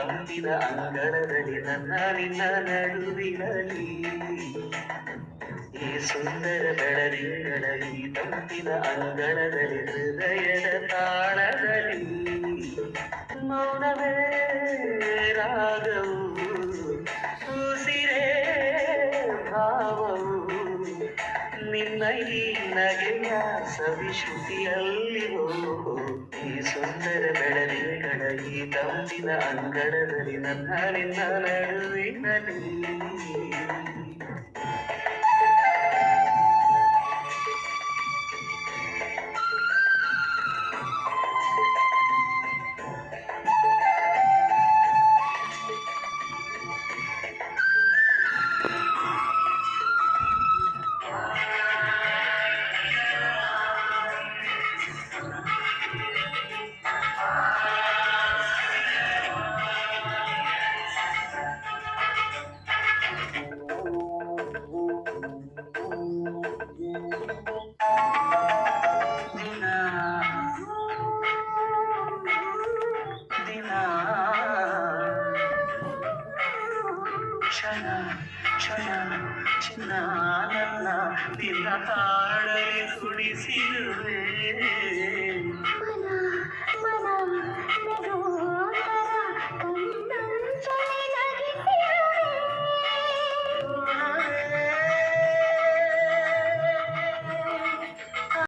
ತಂಪಿನ ಅಂಗಳದಲ್ಲಿ ನನ್ನ ನಿನ್ನ ನಡುವಿನಲ್ಲಿ ಈ ಸುಂದರ ಬೆಳದಿಂಗಳ ಈ ತಂಪಿನ ಅಂಗಳದಲ್ಲಿ ಹೃದಯದ ತಾಳದಲ್ಲಿ ಮೌನವೇ ರಾಗವು ಉಸಿರೇ ಭಾವವು ನಿನ್ನ ಈ ನಗೆಯ ಸವಿಶ್ರುತಿಯಲ್ಲಿಯೋ ಈ ಸುಂದರ ಬೆಳದಿಂಗಳ ಈ ತಂಪಿನ ಅಂಗಳದಲ್ಲಿ ನನ್ನ ನಿನ್ನ ನಡುವಿನಲ್ಲಿ ಕ್ಷಣ ಕ್ಷಣ ಚಿನ್ನ ನನ್ನ ನಿನ್ನ ಹಾಡಲಿ ಸುಡಿಸಿರುವೆ